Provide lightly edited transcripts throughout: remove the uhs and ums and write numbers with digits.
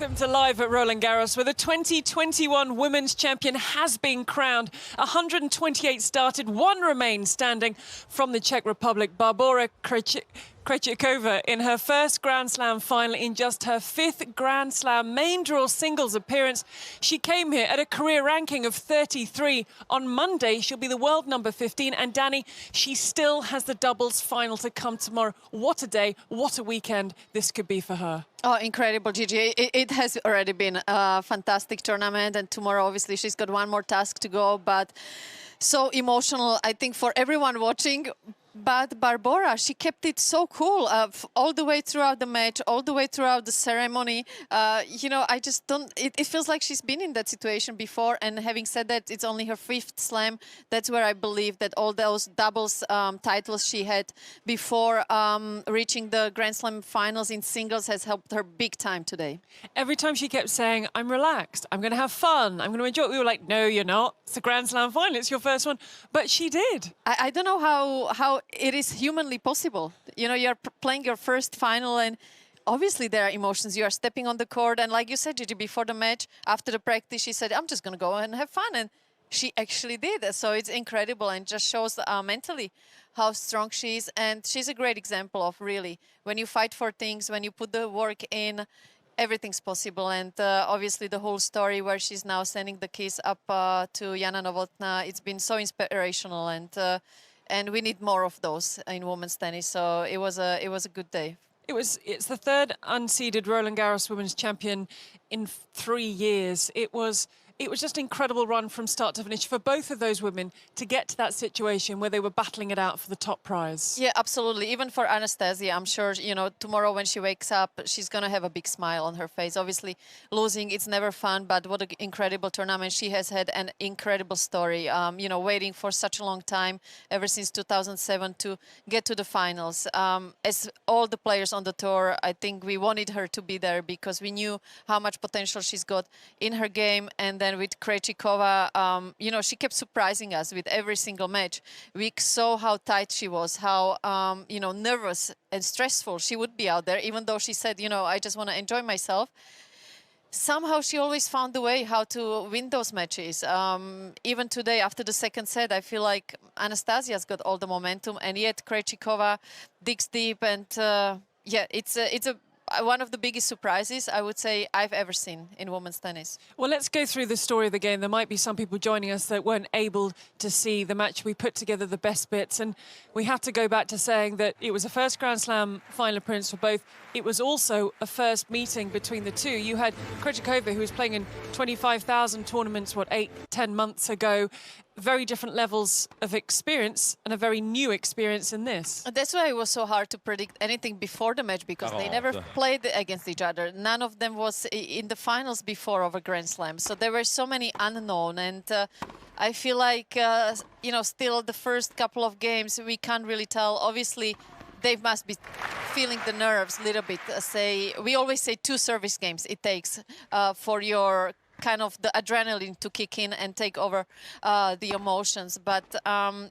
Welcome to Live at Roland-Garros, where the 2021 Women's Champion has been crowned. 128 started, one remains standing from the Czech Republic. Barbora Krejcikova in her first Grand Slam final in just her fifth Grand Slam main draw singles appearance. She came here at a career ranking of 33. On Monday, she'll be the world number 15. And Danny, she still has the doubles final to come tomorrow. What a day, what a weekend this could be for her. Oh, incredible, Gigi. It has already been a fantastic tournament. And tomorrow, obviously, she's got one more task to go. But so emotional, I think, for everyone watching. But Barbora, she kept it so cool all the way throughout the match, all the way throughout the ceremony. You know, I just don't... It feels like she's been in that situation before. And having said that, it's only her fifth slam. That's where I believe that all those doubles titles she had before reaching the Grand Slam finals in singles has helped her big time today. Every time she kept saying, I'm relaxed, I'm going to have fun, I'm going to enjoy it. We were like, no, you're not. It's a Grand Slam final. It's your first one. But she did. I don't know how it is humanly possible. You know, you're playing your first final and obviously there are emotions. You are stepping on the court and like you said, Gigi, before the match, after the practice, she said, I'm just going to go and have fun. And she actually did. So it's incredible and just shows mentally how strong she is. And she's a great example of really, when you fight for things, when you put the work in, everything's possible. And obviously the whole story where she's now sending the kiss up to Jana Novotná, it's been so inspirational. And we need more of those in women's tennis. So it was a good day. It's the third unseeded Roland-Garros Women's Champion in 3 years. It was just an incredible run from start to finish for both of those women to get to that situation where they were battling it out for the top prize. Yeah, absolutely. Even for Anastasia, I'm sure, you know, tomorrow when she wakes up, she's going to have a big smile on her face. Obviously, losing, it's never fun, but what an incredible tournament. She has had an incredible story, you know, waiting for such a long time, ever since 2007, to get to the finals. As all the players on the tour, I think we wanted her to be there because we knew how much potential she's got in her game. And then with Krejcikova, you know, she kept surprising us with every single match. We saw how tight she was, how, you know, nervous and stressful she would be out there, even though she said, you know, I just want to enjoy myself. Somehow she always found a way how to win those matches. Even today, after the second set, I feel like Anastasia's got all the momentum, and yet Krejcikova digs deep. And yeah, it's one of the biggest surprises, I would say, I've ever seen in women's tennis. Well, let's go through the story of the game. There might be some people joining us that weren't able to see the match. We put together the best bits, and we have to go back to saying that it was a first Grand Slam final appearance for both. It was also a first meeting between the two. You had Krejcikova, who was playing in 25,000 tournaments, 8-10 months ago. Very different levels of experience and a very new experience in this. That's why it was so hard to predict anything before the match, because they never played against each other. None of them was in the finals before of a Grand Slam. So there were so many unknown. And I feel like, you know, still the first couple of games, we can't really tell. Obviously, they must be feeling the nerves a little bit. We always say 2 service games it takes for your kind of the adrenaline to kick in and take over the emotions. But,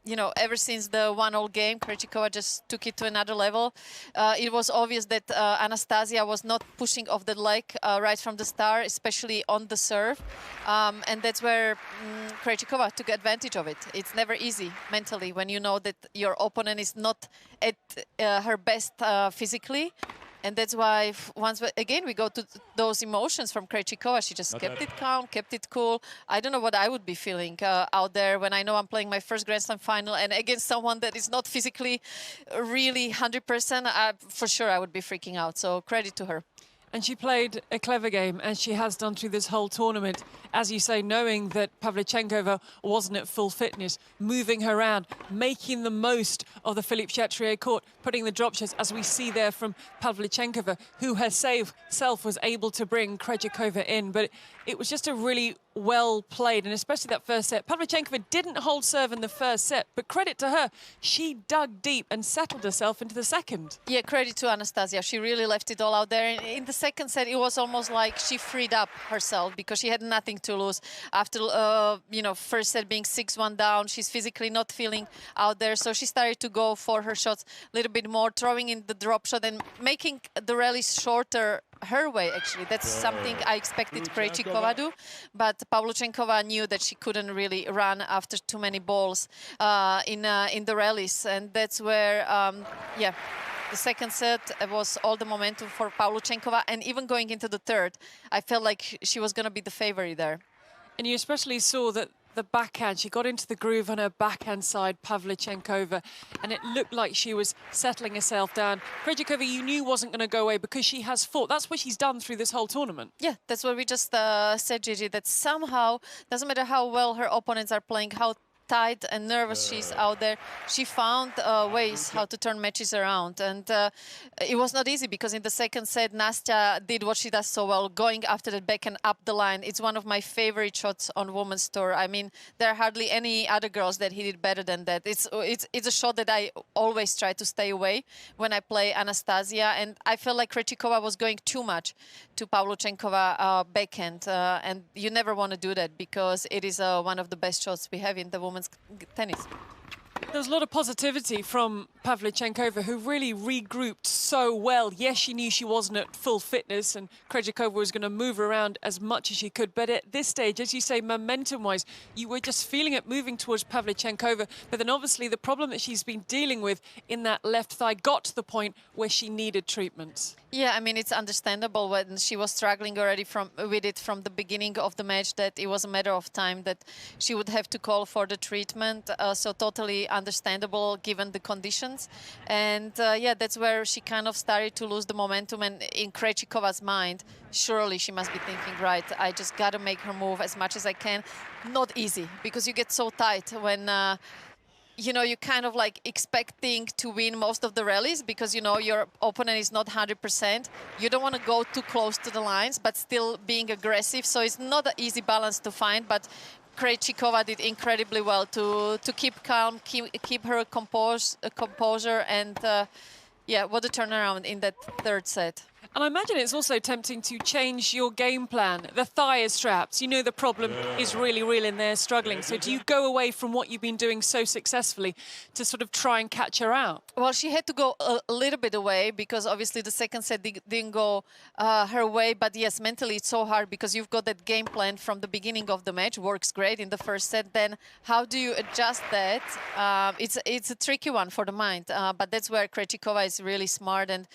you know, ever since the 1-1 game, Krejcikova just took it to another level. It was obvious that Anastasia was not pushing off the leg right from the start, especially on the serve. And that's where Krejcikova took advantage of it. It's never easy mentally when you know that your opponent is not at her best physically. And that's why, once again, we go to those emotions from Krejcikova. She just kept it calm, kept it cool. I don't know what I would be feeling out there when I know I'm playing my first Grand Slam final and against someone that is not physically really 100%. For sure, I would be freaking out. So credit to her. And she played a clever game, as she has done through this whole tournament. As you say, knowing that Pavlyuchenkova wasn't at full fitness, moving her around, making the most of the Philippe Chatrier court, putting the drop shots, as we see there from Pavlyuchenkova, who herself was able to bring Krejcikova in. But it was just a really well played, and especially that first set. Pavlyuchenkova didn't hold serve in the first set, but credit to her, she dug deep and settled herself into the second. Yeah, credit to Anastasia. She really left it all out there. In the second set, it was almost like she freed up herself because she had nothing to lose. After, you know, first set being 6-1 down, she's physically not feeling out there, so she started to go for her shots a little bit more, throwing in the drop shot and making the rallies shorter her way, actually. That's something I expected Krejcikova to do, but Pavlyuchenkova knew that she couldn't really run after too many balls in the rallies, and that's where, yeah, the second set was all the momentum for Pavlyuchenkova, and even going into the third, I felt like she was going to be the favorite there. And you especially saw that the backhand, she got into the groove on her backhand side, Pavlyuchenkova, and it looked like she was settling herself down. Krejcikova, you knew wasn't going to go away because she has fought. That's what she's done through this whole tournament. Yeah, that's what we just said, Gigi, that somehow, doesn't matter how well her opponents are playing, how tight and nervous she's out there, she found ways how to turn matches around, and it was not easy because in the second set Nastya did what she does so well, going after the backhand up the line. It's one of my favorite shots on women's tour. I mean, there are hardly any other girls that hit it better than that. It's a shot that I always try to stay away when I play Anastasia, and I felt like Krejcikova was going too much to Pavlyuchenkova backhand, and you never want to do that because it is one of the best shots we have in the women's tennis. There was a lot of positivity from Pavlyuchenkova, who really regrouped so well. Yes, she knew she wasn't at full fitness and Krejcikova was going to move around as much as she could. But at this stage, as you say, momentum-wise, you were just feeling it moving towards Pavlyuchenkova. But then obviously the problem that she's been dealing with in that left thigh got to the point where she needed treatment. Yeah, I mean, it's understandable when she was struggling already with it from the beginning of the match, that it was a matter of time that she would have to call for the treatment. So totally understandable given the conditions. And yeah, that's where she kind of started to lose the momentum. And in Krejcikova's mind, surely she must be thinking, right, I just got to make her move as much as I can. Not easy, because you get so tight when you know, you kind of like expecting to win most of the rallies because, you know, your opponent is not 100%. You don't want to go too close to the lines, but still being aggressive. So it's not an easy balance to find, but Krejcikova did incredibly well to keep calm, keep her composure, and yeah, what a turnaround in that third set. And I imagine it's also tempting to change your game plan. The thigh is strapped. You know the problem is really real in there, struggling. So do you go away from what you've been doing so successfully to sort of try and catch her out? Well, she had to go a little bit away because obviously the second set didn't go her way. But yes, mentally it's so hard because you've got that game plan from the beginning of the match. Works great in the first set. Then how do you adjust that? It's a tricky one for the mind. But that's where Krejcikova is really smart. And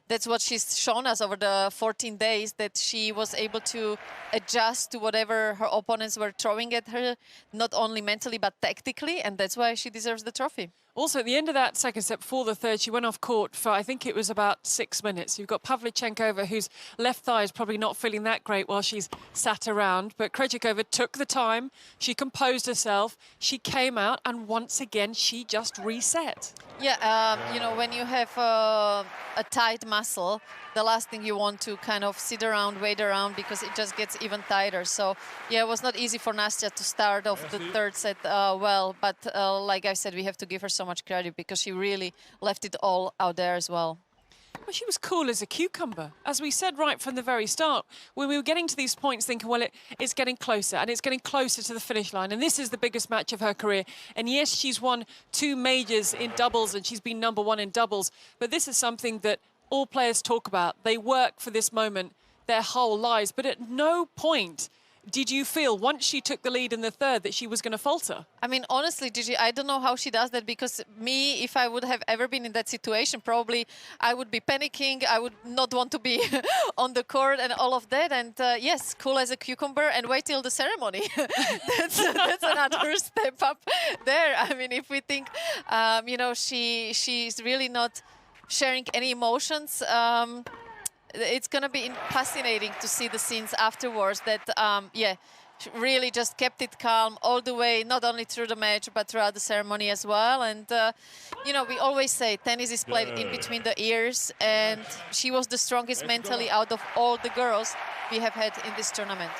that's what she's shown us over the 14 days, that she was able to adjust to whatever her opponents were throwing at her, not only mentally but tactically, and that's why she deserves the trophy. Also, at the end of that second set, before the third, she went off court for, I think it was about 6 minutes. You've got Pavlyuchenkova, whose left thigh is probably not feeling that great while she's sat around. But Krejcikova took the time, she composed herself, she came out, and once again, she just reset. Yeah, you know, when you have a tight muscle, the last thing you want to kind of sit around, wait around, because it just gets even tighter. So, yeah, it was not easy for Nastya to start off the third set well. But like I said, we have to give her so much credit because she really left it all out there as well. Well, she was cool as a cucumber. As we said right from the very start, when we were getting to these points thinking, well, it's getting closer and it's getting closer to the finish line. And this is the biggest match of her career. And yes, she's won 2 majors in doubles and she's been #1 in doubles. But this is something that all players talk about. They work for this moment their whole lives. But at no point did you feel, once she took the lead in the third, that she was going to falter? I mean, honestly, Gigi, I don't know how she does that, because me, if I would have ever been in that situation, probably I would be panicking. I would not want to be on the court and all of that. And yes, cool as a cucumber, and wait till the ceremony. that's another step up there. I mean, if we think, you know, she's really not sharing any emotions. It's going to be fascinating to see the scenes afterwards that, yeah, really just kept it calm all the way, not only through the match, but throughout the ceremony as well. And, you know, we always say tennis is played in between the ears, and she was the strongest mentally out of all the girls we have had in this tournament.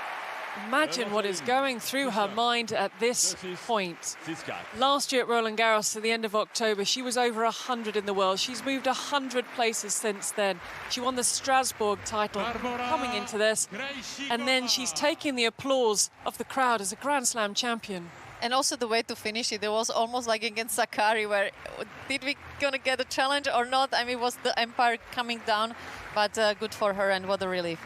Imagine what is going through her mind at this point. Last year at Roland-Garros, at the end of October, she was over 100 in the world. She's moved 100 places since then. She won the Strasbourg title coming into this. And then she's taking the applause of the crowd as a Grand Slam champion. And also the way to finish it was almost like against Sakari, where did we gonna get a challenge or not? I mean, was the empire coming down? But good for her, and what a relief.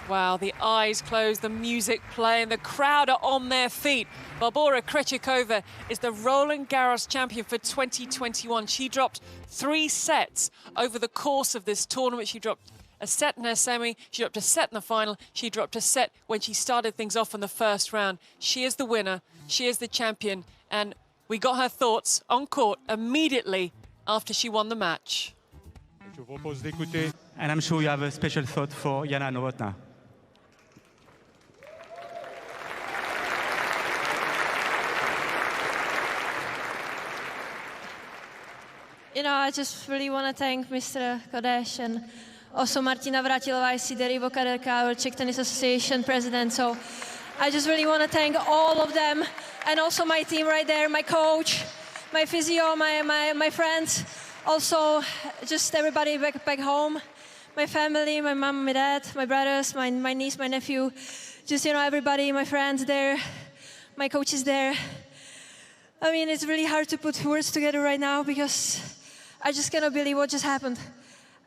Wow, the eyes closed, the music playing, the crowd are on their feet. Barbora Krejcikova is the Roland-Garros champion for 2021. She dropped 3 sets over the course of this tournament. She dropped a set in her semi, she dropped a set in the final, she dropped a set when she started things off in the first round. She is the winner, she is the champion, and we got her thoughts on court immediately after she won the match. Je vous propose d'écouter. And I'm sure you have a special thought for Jana Novotná. You know, I just really want to thank Mr. Kodesh and also Martina Vratilova. I see there, Ivo Kaderka, our Czech Tennis Association president. So I just really want to thank all of them and also my team right there, my coach, my physio, my friends, also just everybody back home, my family, my mom, my dad, my brothers, my niece, my nephew, just, you know, everybody, my friends there, my coaches there. I mean, it's really hard to put words together right now because I just cannot believe what just happened.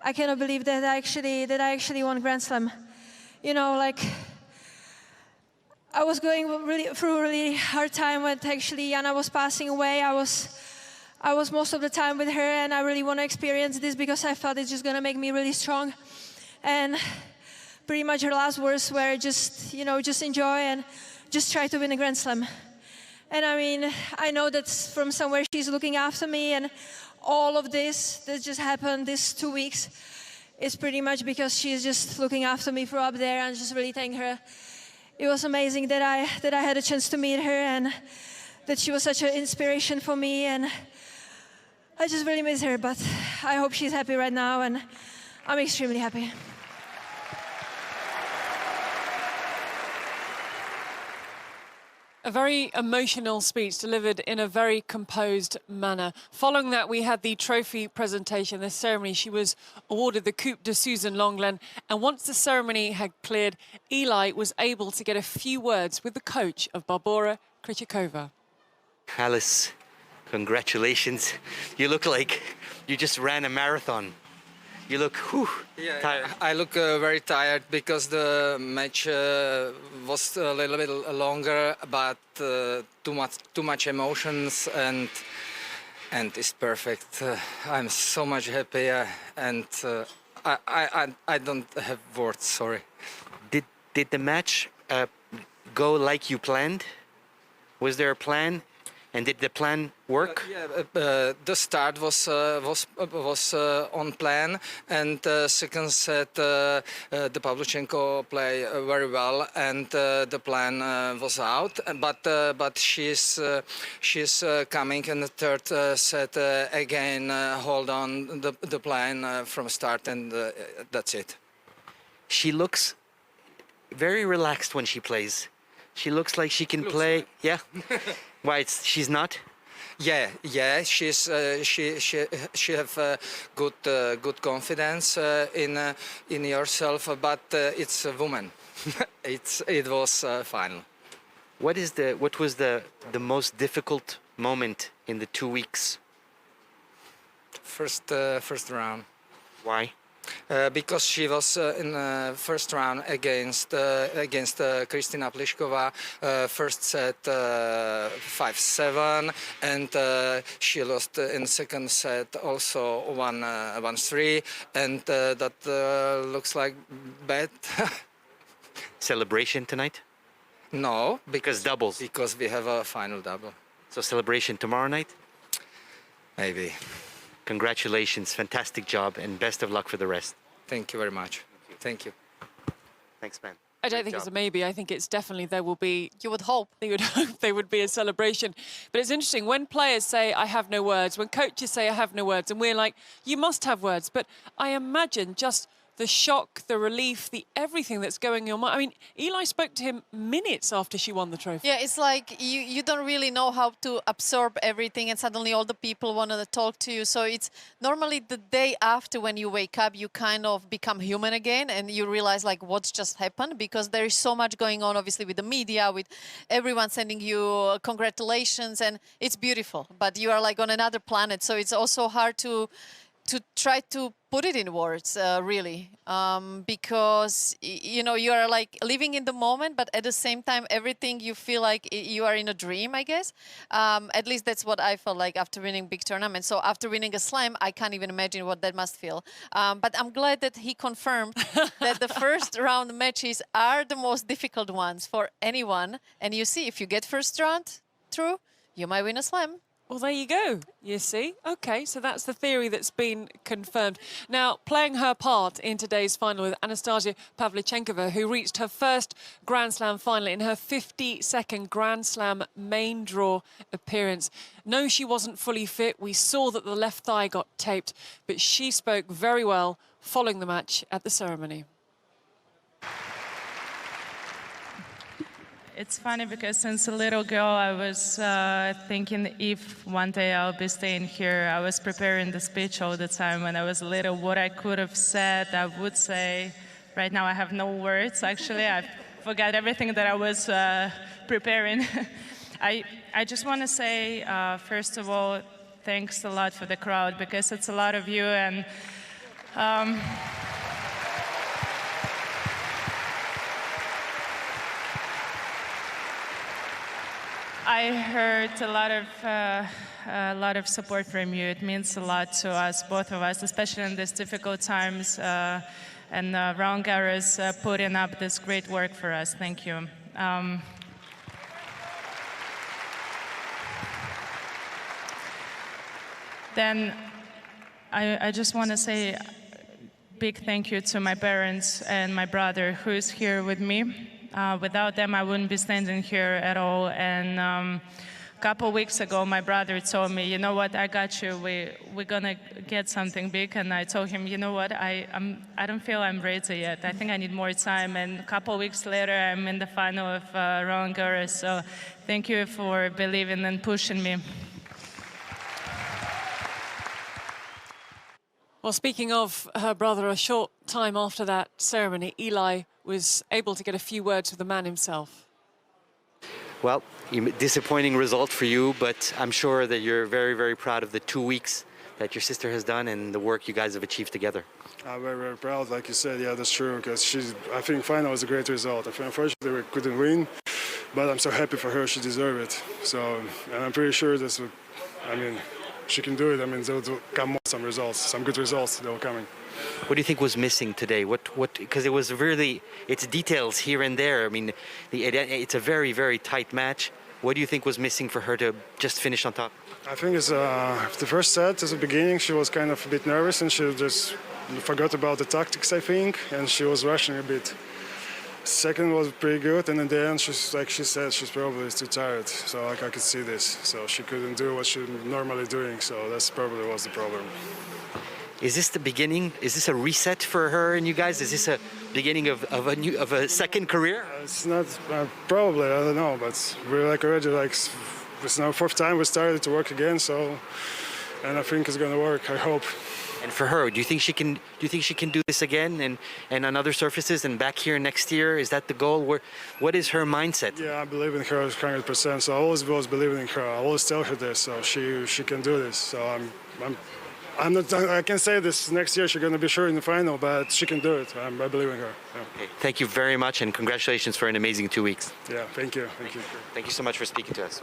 I cannot believe that I actually won Grand Slam. You know, like, I was going through a really hard time when actually Jana was passing away. I was most of the time with her, and I really want to experience this because I felt it's just going to make me really strong. And pretty much her last words were just, you know, just enjoy and just try to win a Grand Slam. And I mean, I know that from somewhere she's looking after me, and all of this that just happened these 2 weeks is pretty much because she's just looking after me from up there, and just really thank her. It was amazing that I had a chance to meet her, and that she was such an inspiration for me, and I just really miss her, but I hope she's happy right now, and I'm extremely happy. A very emotional speech delivered in a very composed manner. Following that, we had the trophy presentation, the ceremony. She was awarded the Coupe de Susan Lenglen. And once the ceremony had cleared, Eli was able to get a few words with the coach of Barbora Krejcikova. Alice, congratulations. You look like you just ran a marathon. You look tired. I look very tired because the match was a little bit longer, but too much emotions, and it's perfect. I'm so much happy, and I don't have words. Sorry. Did the match go like you planned? Was there a plan? And did the plan work? The start was on plan, and second set the Pavlyuchenko played very well, and the plan was out. But she's coming in the third set again. Hold on the plan from start, and that's it. She looks very relaxed when she plays. She looks like she can play. Like. Yeah. Why? She's not. Yeah. She have good confidence in yourself, but it's a woman. It was final. What was the most difficult moment in the 2 weeks? First round. Why? Because she was in the first round against Kristina Pliskova, first set 5-7, and she lost in second set also 1-3, and that looks like bad. Celebration tonight? No, because doubles. Because we have a final double. So celebration tomorrow night? Maybe. Congratulations, fantastic job, and best of luck for the rest. Thank you very much. Thank you. Thanks, man. I don't think it's a maybe. I think it's definitely there will be... You would hope. They would hope there would be a celebration. But it's interesting, when players say, I have no words, when coaches say, I have no words, and we're like, you must have words. But I imagine just the shock, the relief, the everything that's going on. I mean, Eli spoke to him minutes after she won the trophy. Yeah, it's like you don't really know how to absorb everything, and suddenly all the people want to talk to you. So it's normally the day after when you wake up, you kind of become human again, and you realize like what's just happened, because there is so much going on, obviously, with the media, with everyone sending you congratulations, and it's beautiful. But you are like on another planet, so it's also hard to try to put it in words, really, because you know, you are like living in the moment, but at the same time, everything you feel like you are in a dream, I guess. At least that's what I felt like after winning big tournaments. So after winning a slam, I can't even imagine what that must feel. But I'm glad that he confirmed that the first round matches are the most difficult ones for anyone. And you see, if you get first round through, you might win a slam. Well, there you go, you see. OK, so that's the theory that's been confirmed. Now, playing her part in today's final with Anastasia Pavlyuchenkova, who reached her first Grand Slam final in her 52nd Grand Slam main draw appearance. No, she wasn't fully fit. We saw that the left thigh got taped, but she spoke very well following the match at the ceremony. It's funny because since a little girl I was thinking if one day I'll be staying here. I was preparing the speech all the time when I was little, what I could have said, I would say. Right now I have no words, actually. I forgot everything that I was preparing. I just want to say, first of all, thanks a lot for the crowd, because it's a lot of you, and I heard a lot of support from you. It means a lot to us, both of us, especially in these difficult times. And Roland-Garros putting up this great work for us. Thank you. Then I just want to say big thank you to my parents and my brother, who is here with me. Without them, I wouldn't be standing here at all. And a couple weeks ago, my brother told me, you know what, I got you. We're going to get something big. And I told him, you know what, I don't feel I'm ready yet. I think I need more time. And a couple weeks later, I'm in the final of Roland-Garros. So thank you for believing and pushing me. Well, speaking of her brother, a short time after that ceremony, Eli was able to get a few words with the man himself. Well, disappointing result for you, but I'm sure that you're very, very proud of the 2 weeks that your sister has done and the work you guys have achieved together. I'm very, very proud, like you said. Yeah, that's true, because I think final was a great result. I think unfortunately we couldn't win, but I'm so happy for her. She deserved it. So, and I'm pretty sure this, she can do it. I mean, there will come some results, some good results that will coming. What do you think was missing today? Because it was really, it's details here and there. I mean, it's a very, very tight match. What do you think was missing for her to just finish on top? I think it's the first set, at the beginning, she was kind of a bit nervous and she just forgot about the tactics, I think, and she was rushing a bit. Second was pretty good, and in the end, she's like she said, she's probably too tired. So I could see this. So she couldn't do what she's normally doing. So that's probably was the problem. Is this the beginning? Is this a reset for her and you guys? Is this a beginning of a second career? It's not probably. I don't know, but we're already it's now fourth time we started to work again. So, and I think it's gonna work. I hope. And for her, do you think she can do this again and on other surfaces and back here next year? Is that the goal? What is her mindset? Yeah, I believe in her 100%. So I always was believing in her. I always tell her this. So she can do this. So I'm not. I can say this next year she's going to be sure in the final, but she can do it. I believe in her. Yeah. Okay. Thank you very much, and congratulations for an amazing 2 weeks. Yeah, thank you. Thank you. Thank you so much for speaking to us.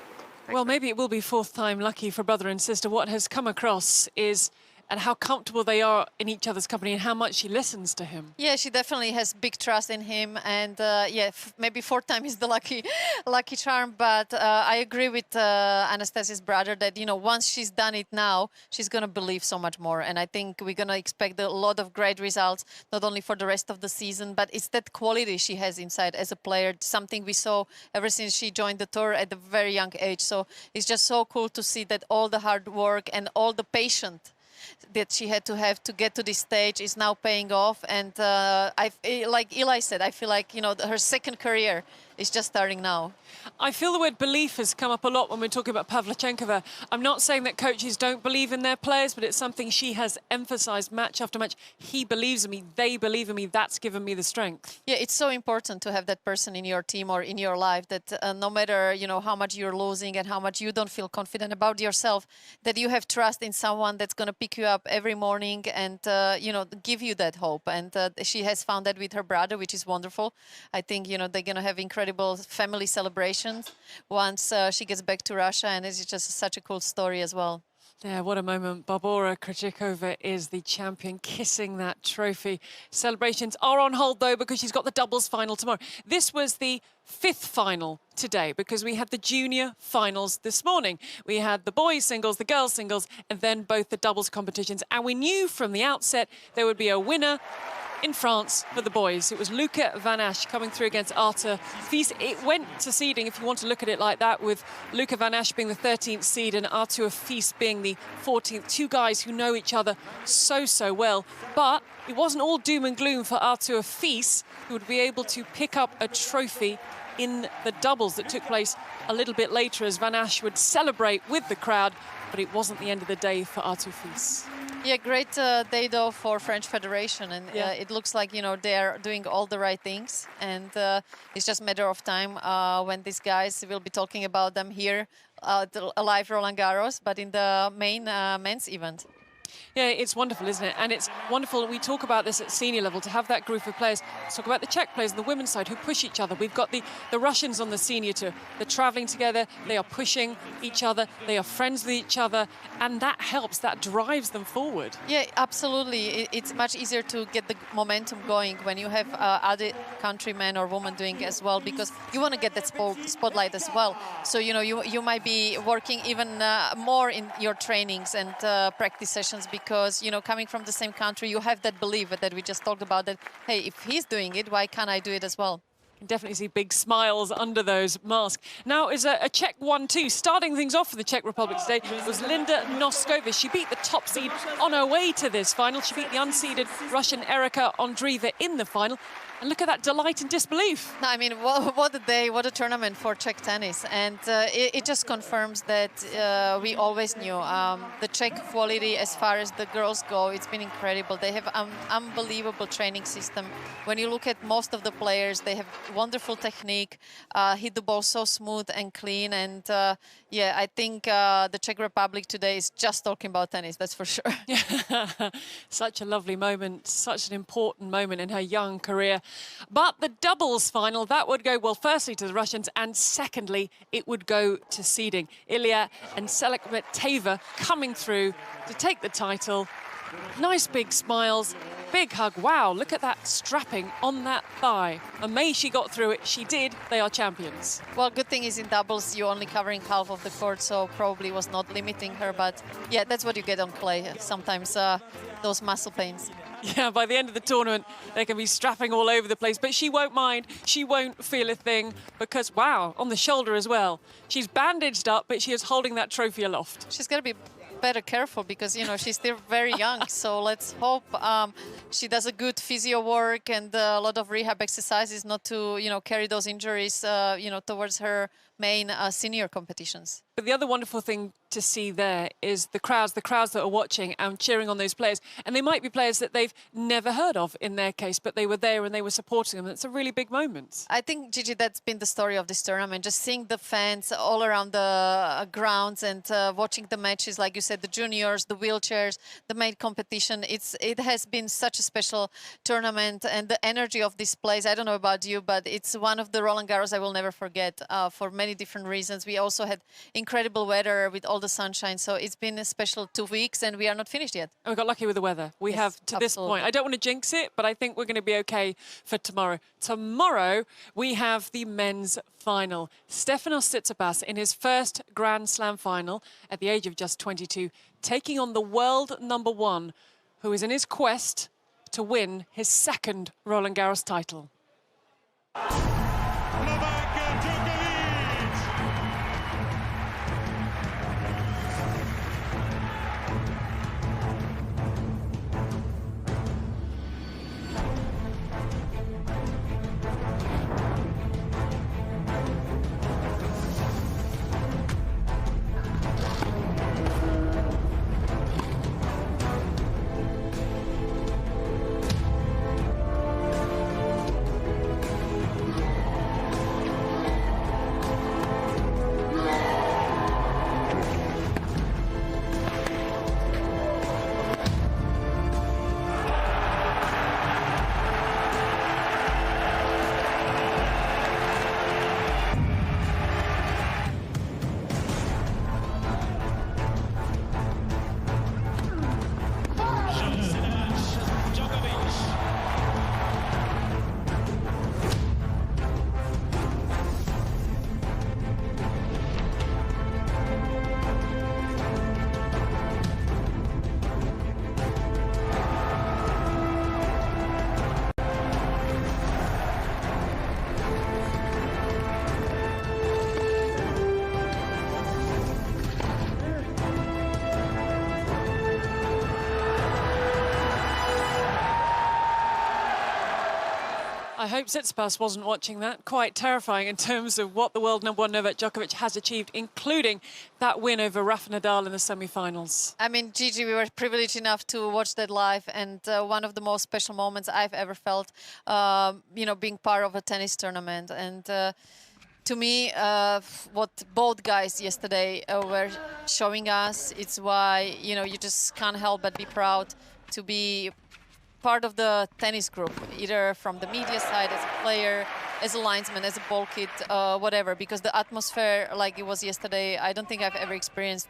Well, maybe it will be fourth time lucky for brother and sister. What has come across is and how comfortable they are in each other's company and how much she listens to him. Yeah, she definitely has big trust in him, and yeah, maybe fourth time is the lucky charm. But I agree with Anastasia's brother that, you know, once she's done it now, she's gonna believe so much more, and I think we're gonna expect a lot of great results, not only for the rest of the season, but it's that quality she has inside as a player, something we saw ever since she joined the tour at a very young age. So it's just so cool to see that all the hard work and all the patience that she had to have to get to this stage is now paying off. And like Eli said, I feel like, you know, her second career is just starting now. I feel the word belief has come up a lot when we're talking about Pavlyuchenkova. I'm not saying that coaches don't believe in their players, but it's something she has emphasized match after match. He believes in me, they believe in me, that's given me the strength. Yeah, it's so important to have that person in your team or in your life that no matter, you know, how much you're losing and how much you don't feel confident about yourself, that you have trust in someone that's going to pick you up every morning and, you know, give you that hope. And she has found that with her brother, which is wonderful. I think, you know, they're going to have incredible family celebrations once she gets back to Russia, and it's just such a cool story as well. Yeah, what a moment. Barbora Krejcikova is the champion, kissing that trophy. Celebrations are on hold, though, because she's got the doubles final tomorrow. This was the 5th final today, because we had the junior finals this morning. We had the boys singles, the girls singles, and then both the doubles competitions. And we knew from the outset there would be a winner in France for the boys. It was Luca Van Asch coming through against Arthur Fils. It went to seeding, if you want to look at it like that, with Luca Van Asch being the 13th seed and Arthur Fils being the 14th. Two guys who know each other so well. But it wasn't all doom and gloom for Arthur Fils, who would be able to pick up a trophy in the doubles that took place a little bit later, as Van Asch would celebrate with the crowd. But it wasn't the end of the day for Arthur Fils. Yeah, great day though for French Federation, and it looks like, you know, they're doing all the right things, and it's just a matter of time when these guys will be talking about them here a live Roland-Garros, but in the main men's event. Yeah, it's wonderful, isn't it? And it's wonderful, we talk about this at senior level, to have that group of players. Let's talk about the Czech players on the women's side who push each other. We've got the Russians on the senior tour. They're traveling together, they are pushing each other, they are friends with each other, and that helps, that drives them forward. Yeah, absolutely. It's much easier to get the momentum going when you have other countrymen or women doing as well, because you want to get that spotlight as well. So, you know, you might be working even more in your trainings and practice sessions, because, you know, coming from the same country, you have that belief that we just talked about, that, hey, if he's doing it, why can't I do it as well? You can definitely see big smiles under those masks. Now is a Czech 1-2. Starting things off for the Czech Republic today was Linda Noskova. She beat the top seed on her way to this final. She beat the unseeded Russian Erika Ondreeva in the final. And look at that delight and disbelief. No, I mean, what a day, what a tournament for Czech tennis. And it just confirms that we always knew the Czech quality as far as the girls go. It's been incredible. They have an unbelievable training system. When you look at most of the players, they have wonderful technique, hit the ball so smooth and clean. And yeah, I think the Czech Republic today is just talking about tennis, that's for sure. Such a lovely moment, such an important moment in her young career. But the doubles final, that would go, well, firstly to the Russians, and secondly, it would go to seeding. Ilya and Selekmeteva coming through to take the title. Nice big smiles, big hug. Wow, look at that strapping on that thigh. And May she got through it. She did. They are champions. Well, good thing is in doubles, you're only covering half of the court, so probably was not limiting her. But yeah, that's what you get on clay. Sometimes those muscle pains. Yeah, by the end of the tournament, they can be strapping all over the place, but she won't mind. She won't feel a thing because, wow, on the shoulder as well. She's bandaged up, but she is holding that trophy aloft. She's got to be better careful because, you know, she's still very young. So let's hope she does a good physio work and a lot of rehab exercises not to, you know, carry those injuries, you know, towards her main senior competitions. But the other wonderful thing to see there is the crowds that are watching and cheering on those players. And they might be players that they've never heard of in their case, but they were there and they were supporting them. It's a really big moment. I think, Gigi, that's been the story of this tournament. Just seeing the fans all around the grounds and watching the matches, like you said, the juniors, the wheelchairs, the main competition. It has been such a special tournament, and the energy of this place, I don't know about you, but it's one of the Roland-Garros I will never forget for many different reasons. We also had incredible weather with all the sunshine, so it's been a special 2 weeks and we are not finished yet. And we got lucky with the weather. We have to absolutely. This point. I don't want to jinx it, but I think we're going to be okay for tomorrow. Tomorrow we have the men's final. Stefanos Tsitsipas in his first Grand Slam final at the age of just 22, taking on the world #1, who is in his quest to win his second Roland-Garros title. I hope Tsitsipas wasn't watching that. Quite terrifying in terms of what the world number one Novak Djokovic has achieved, including that win over Rafa Nadal in the semi-finals. I mean, Gigi, we were privileged enough to watch that live, and one of the most special moments I've ever felt, you know, being part of a tennis tournament. And to me, what both guys yesterday were showing us, it's why, you know, you just can't help but be proud to be part of the tennis group, either from the media side, as a player, as a linesman, as a ball kid, whatever, because the atmosphere like it was yesterday, I don't think I've ever experienced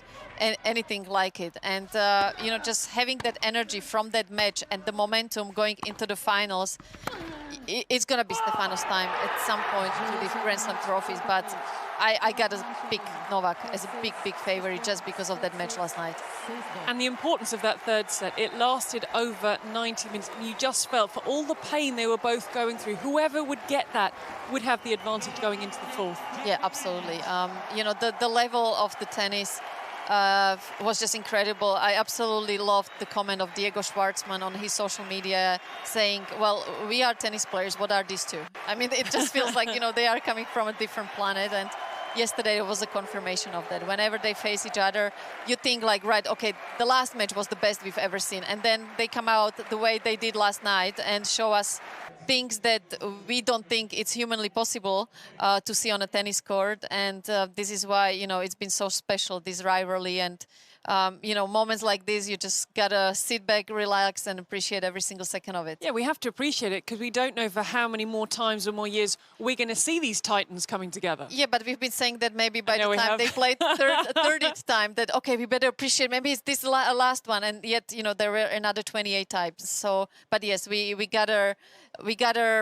anything like it. And, you know, just having that energy from that match and the momentum going into the finals, it's going to be Stefanos' time at some point to lift Grand Slam trophies, but I got to pick Novak as a big, big favorite just because of that match last night. And the importance of that third set, it lasted over 90 minutes. And you just felt for all the pain they were both going through, whoever would get that would have the advantage going into the fourth. Yeah, absolutely. You know, the level of the tennis was just incredible. I absolutely loved the comment of Diego Schwartzman on his social media saying, well, we are tennis players, what are these two? I mean, it just feels like, you know, they are coming from a different planet, and yesterday it was a confirmation of that. Whenever they face each other, you think like, right, okay, the last match was the best we've ever seen, and then they come out the way they did last night and show us things that we don't think it's humanly possible to see on a tennis court. And this is why, you know, it's been so special, this rivalry. And, you know, moments like this, you just got to sit back, relax, and appreciate every single second of it. Yeah, we have to appreciate it because we don't know for how many more times or more years we're going to see these titans coming together. Yeah, but we've been saying that maybe by the time they played 30th time that, okay, we better appreciate, maybe it's this last one. And yet, you know, there were another 28 times. So, but yes, we gotta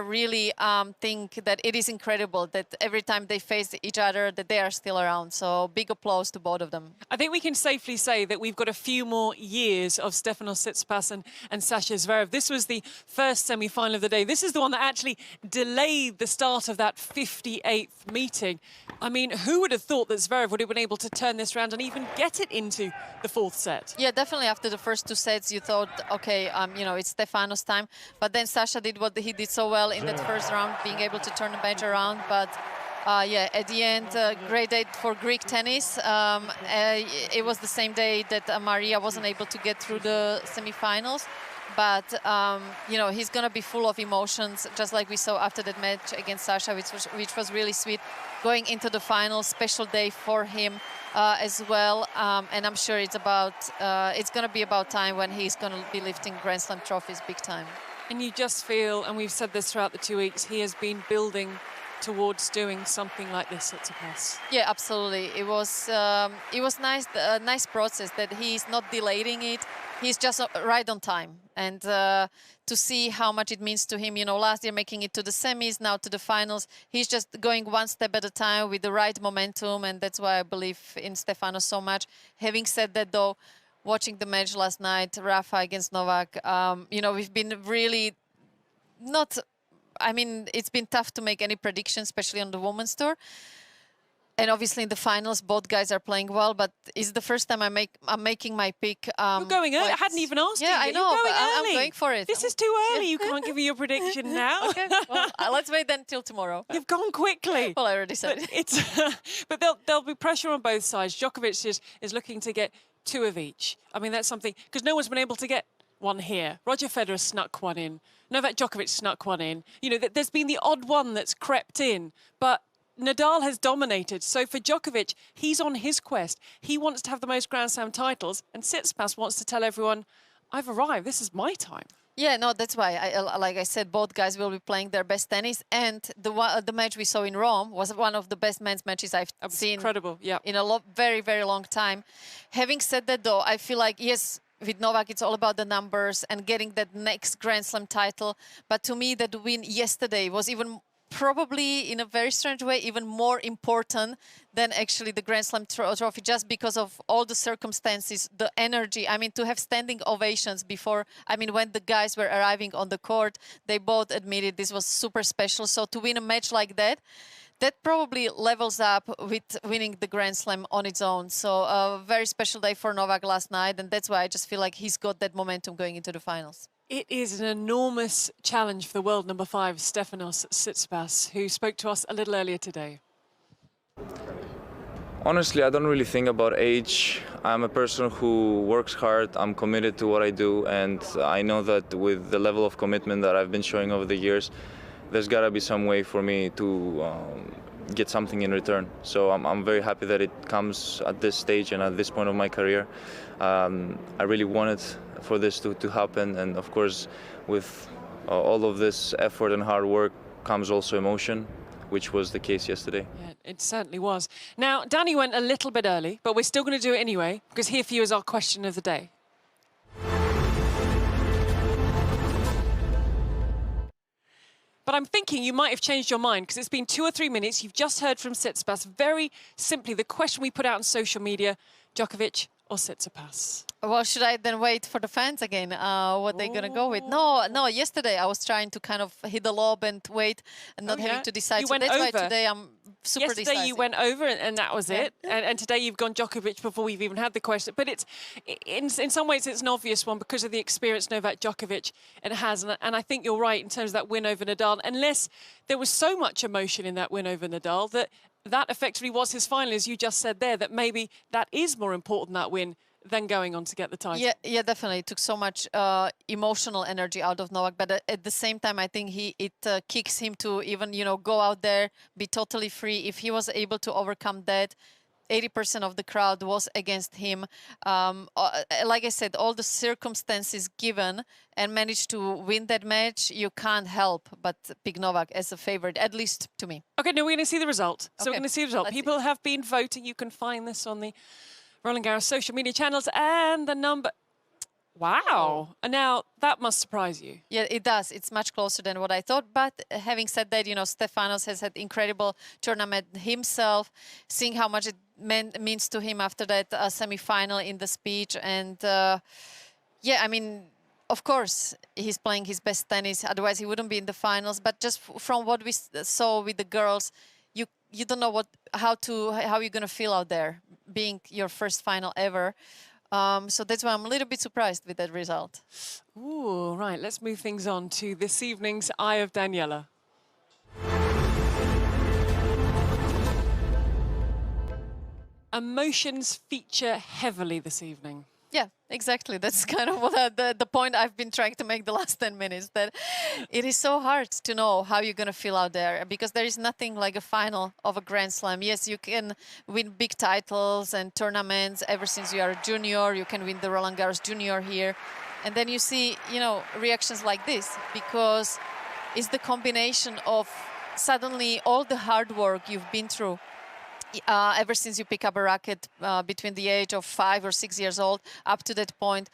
really think that it is incredible that every time they face each other, that they are still around. So big applause to both of them. I think we can safely say that we've got a few more years of Stefanos Tsitsipas and Sasha Zverev. This was the first semi-final of the day. This is the one that actually delayed the start of that 58th meeting. I mean, who would have thought that Zverev would have been able to turn this round and even get it into the fourth set? Yeah, definitely after the first two sets, you thought, okay, you know, it's Stefanos' time. But then Sasha did what he did so well in that first round, being able to turn the match around. But yeah, at the end, great day for Greek tennis. It was the same day that Maria wasn't able to get through the semifinals. But, you know, he's going to be full of emotions, just like we saw after that match against Sasha, which was really sweet. Going into the final, special day for him as well. And I'm sure it's going to be about time when he's going to be lifting Grand Slam trophies big time. And you just feel, and we've said this throughout the 2 weeks, he has been building towards doing something like this at Tsitsipas. Yeah, absolutely. It was nice, a nice process that he's not delaying it. He's just right on time. And to see how much it means to him, you know, last year making it to the semis, now to the finals, he's just going one step at a time with the right momentum. And that's why I believe in Stefanos so much. Having said that, though, watching the match last night, Rafa against Novak, you know, we've been really not... I mean, it's been tough to make any predictions, especially on the women's tour. And obviously in the finals, both guys are playing well, but it's the first time I'm making my pick. You're going early. I hadn't even asked you. Yeah, I know, but I'm early. going for it. This is too early. You can't give me your prediction now. Okay, well, let's wait then till tomorrow. You've gone quickly. Well, I already said but it. But there'll be pressure on both sides. Djokovic is looking to get 2 of each. I mean, that's something, because no one's been able to get one here. Roger Federer snuck one in. Novak Djokovic snuck one in. You know, there's been the odd one that's crept in, but Nadal has dominated. So for Djokovic, he's on his quest. He wants to have the most Grand Slam titles, and Tsitsipas wants to tell everyone, I've arrived, this is my time. Yeah, no, that's why, like I said, both guys will be playing their best tennis. And the match we saw in Rome was one of the best men's matches I've seen. Incredible, yeah. In a very, very long time. Having said that, though, I feel like, yes, with Novak, it's all about the numbers and getting that next Grand Slam title. But to me, that win yesterday was even probably, in a very strange way, even more important than actually the Grand Slam trophy, just because of all the circumstances, the energy. I mean, to have standing ovations before, I mean, when the guys were arriving on the court, they both admitted this was super special. So to win a match like that, that probably levels up with winning the Grand Slam on its own. So a very special day for Novak last night, and that's why I just feel like he's got that momentum going into the finals. It is an enormous challenge for the world number 5, Stefanos Tsitsipas, who spoke to us a little earlier today. Honestly, I don't really think about age. I'm a person who works hard, I'm committed to what I do, and I know that with the level of commitment that I've been showing over the years, there's got to be some way for me to get something in return. So I'm very happy that it comes at this stage and at this point of my career. I really wanted for this to happen, and of course with all of this effort and hard work comes also emotion, which was the case yesterday. Yeah, it certainly was. Now, Danny went a little bit early, but we're still going to do it anyway, because here for you is our question of the day. But I'm thinking you might have changed your mind, because it's been 2 or 3 minutes. You've just heard from Tsitsipas. Very simply, the question we put out on social media, Djokovic or Tsitsipas? Well, should I then wait for the fans again, what they're going to go with? No, yesterday I was trying to kind of hit the lob and wait and not having to decide. You so went that's over. why today I'm super Yesterday decisive. you went over and that was it. And today you've gone Djokovic before we've even had the question. But it's in some ways it's an obvious one because of the experience Novak Djokovic has. And I think you're right in terms of that win over Nadal. Unless there was so much emotion in that win over Nadal that effectively was his final, as you just said there, that maybe that is more important, that win, than going on to get the title. Yeah, definitely. It took so much emotional energy out of Novak, but at the same time, I think it kicks him to even, go out there, be totally free. If he was able to overcome that, 80% of the crowd was against him. Like I said, all the circumstances given and managed to win that match, you can't help but pick Novak as a favorite, at least to me. Okay, now we're going to see the result. So Okay, we're going to see the result. People have been voting. You can find this on the Roland-Garros social media channels, and the number... Wow. And now that must surprise you. Yeah, it does. It's much closer than what I thought. But having said that, Stefanos has had incredible tournament himself, seeing how much it means to him after that semi-final in the speech. And yeah, I mean, of course, he's playing his best tennis. Otherwise, he wouldn't be in the finals. But just from what we saw with the girls, you don't know how you're going to feel out there, being your first final ever. So that's why I'm a little bit surprised with that result. Ooh, right. Let's move things on to this evening's Eye of Daniela. Emotions feature heavily this evening. Yeah, exactly. That's kind of what the point I've been trying to make the last 10 minutes, that it is so hard to know how you're going to feel out there, because there is nothing like a final of a Grand Slam. Yes, you can win big titles and tournaments ever since you are a junior. You can win the Roland-Garros Junior here. And then you see, reactions like this, because it's the combination of suddenly all the hard work you've been through ever since you pick up a racket between the age of 5 or 6 years old up to that point.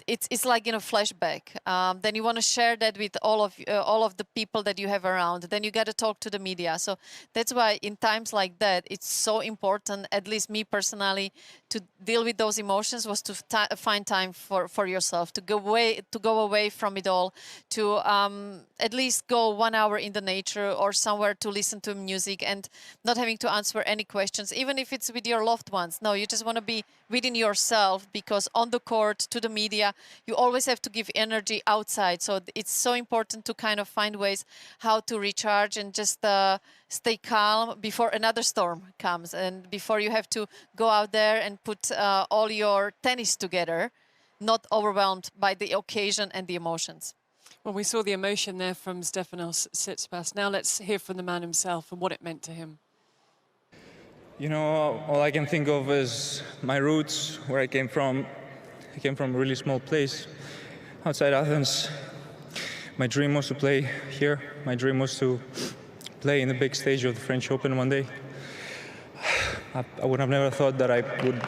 It's like in a flashback. Then you want to share that with all of the people that you have around. Then you got to talk to the media. So that's why in times like that, it's so important, at least me personally, to deal with those emotions was to find time for yourself, to go away from it all, to at least go 1 hour in the nature or somewhere to listen to music and not having to answer any questions, even if it's with your loved ones. No, you just want to be within yourself, because on the court, to the media, you always have to give energy outside. So it's so important to kind of find ways how to recharge and just stay calm before another storm comes and before you have to go out there and put all your tennis together, not overwhelmed by the occasion and the emotions. Well, we saw the emotion there from Stefanos Tsitsipas. Now let's hear from the man himself and what it meant to him. All I can think of is my roots, where I came from. I came from a really small place outside Athens. My dream was to play here. My dream was to play in the big stage of the French Open one day. I would have never thought that I would.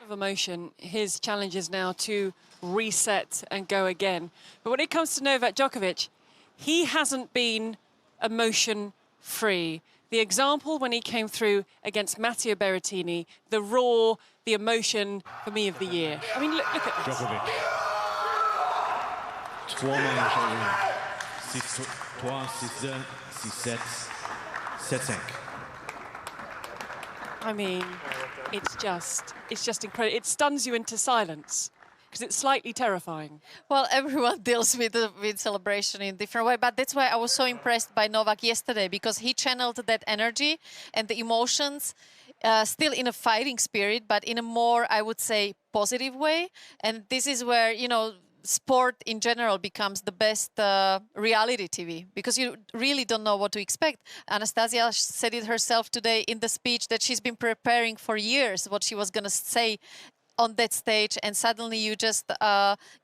Of emotion, his challenge is now to reset and go again. But when it comes to Novak Djokovic, he hasn't been emotion-free. The example when he came through against Matteo Berrettini, the raw, the emotion for me of the year. I mean, look at this. Djokovic. 3 manches. 6-3, 6-2, 6-7, 7-5. I mean, It's just incredible. It stuns you into silence because it's slightly terrifying. Well, everyone deals with celebration in a different way, but that's why I was so impressed by Novak yesterday, because he channeled that energy and the emotions still in a fighting spirit, but in a more, I would say, positive way. And this is where, you know, sport in general becomes the best reality TV, because you really don't know what to expect. Anastasia said it herself today in the speech that she's been preparing for years what she was going to say on that stage, and suddenly you just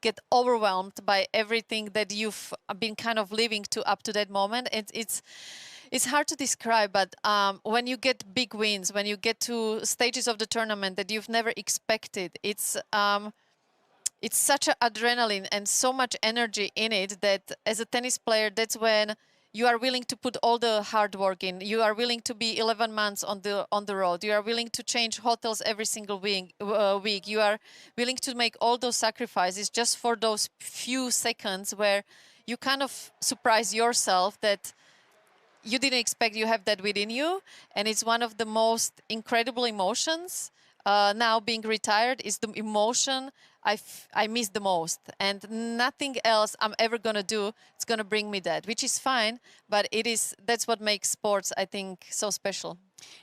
get overwhelmed by everything that you've been kind of living up to that moment. It's hard to describe, but when you get big wins, when you get to stages of the tournament that you've never expected, it's such an adrenaline and so much energy in it that as a tennis player, that's when you are willing to put all the hard work in. You are willing to be 11 months on the road. You are willing to change hotels every single week. You are willing to make all those sacrifices just for those few seconds where you kind of surprise yourself that you didn't expect you have that within you. And it's one of the most incredible emotions. Now being retired is the emotion I miss the most, and nothing else I'm ever gonna do is gonna bring me that, which is fine, but that's what makes sports, I think, so special.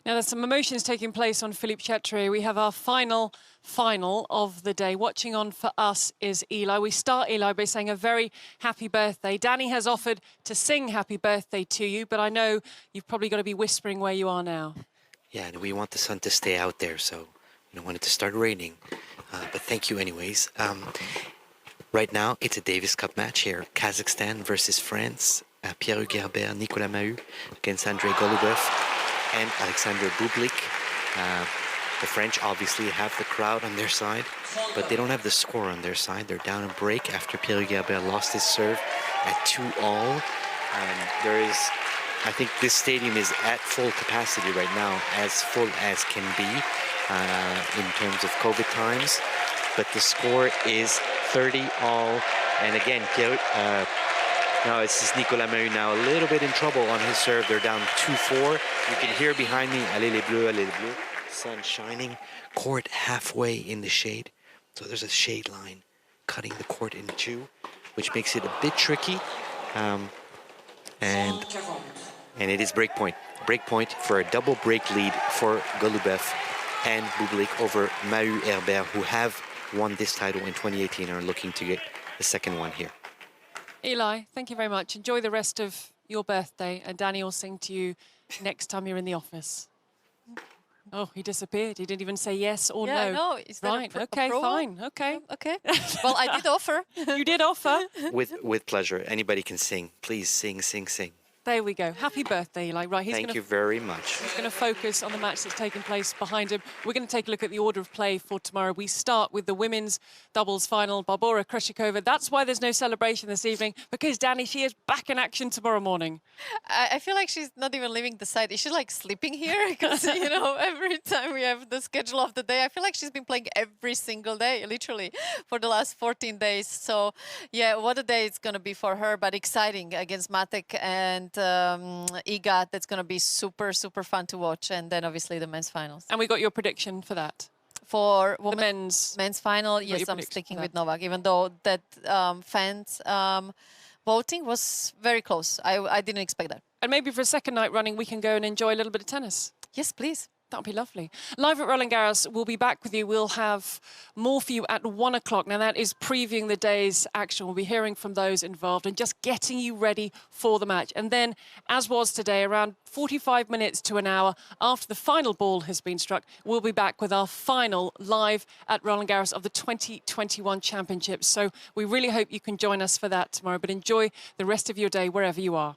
Now there's some emotions taking place on Philippe Chatrier. We have our final of the day. Watching on for us is Eli. We start, Eli, by saying a very happy birthday. Danny has offered to sing happy birthday to you, but I know you've probably got to be whispering where you are now. Yeah, and we want the sun to stay out there, so we don't want it to start raining. But thank you anyways. Right now, it's a Davis Cup match here. Kazakhstan versus France. Pierre-Hugues Herbert, Nicolas Mahut against Andrei Golubev and Alexander Bublik. The French obviously have the crowd on their side, but they don't have the score on their side. They're down a break after Pierre-Hugues Herbert lost his serve at 2-all. I think this stadium is at full capacity right now, as full as can be. In terms of COVID times, but the score is 30-all. And again, now it's just Nicolas Mahut now a little bit in trouble on his serve. They're down 2-4. You can hear behind me, allez les bleus, allez les bleus. Sun shining, court halfway in the shade. So there's a shade line cutting the court in two, which makes it a bit tricky. And it is break point. Break point for a double break lead for Golubev and Bublik over Mahut Herbert, who have won this title in 2018 and are looking to get the second one here. Eli, thank you very much. Enjoy the rest of your birthday, and Danny will sing to you next time you're in the office. Oh, he disappeared. He didn't even say yes or no. No. Is that right, okay, approval? fine, okay. Okay. Well, I did offer. You did offer. With pleasure. Anybody can sing. Please sing, sing, sing. There we go. Happy birthday, Eli. Right, Thank you very much. He's going to focus on the match that's taking place behind him. We're going to take a look at the order of play for tomorrow. We start with the women's doubles final, Barbora Krejcikova. That's why there's no celebration this evening, because, Danny, she is back in action tomorrow morning. I feel like she's not even leaving the site. Is she, like, sleeping here? Because, you know, every time we have the schedule of the day, I feel like she's been playing every single day, literally, for the last 14 days. So, yeah, what a day it's going to be for her, but exciting against Matek and Iga. That's going to be super, super fun to watch. And then obviously the men's finals. And we got your prediction for that? For the men's final, yes, I'm sticking with Novak, even though that fans voting was very close. I didn't expect that. And maybe for a second night running, we can go and enjoy a little bit of tennis. Yes, please. That would be lovely. Live at Roland-Garros, we'll be back with you. We'll have more for you at 1 o'clock. Now, that is previewing the day's action. We'll be hearing from those involved and just getting you ready for the match. And then, as was today, around 45 minutes to an hour after the final ball has been struck, we'll be back with our final live at Roland-Garros of the 2021 Championships. So we really hope you can join us for that tomorrow. But enjoy the rest of your day wherever you are.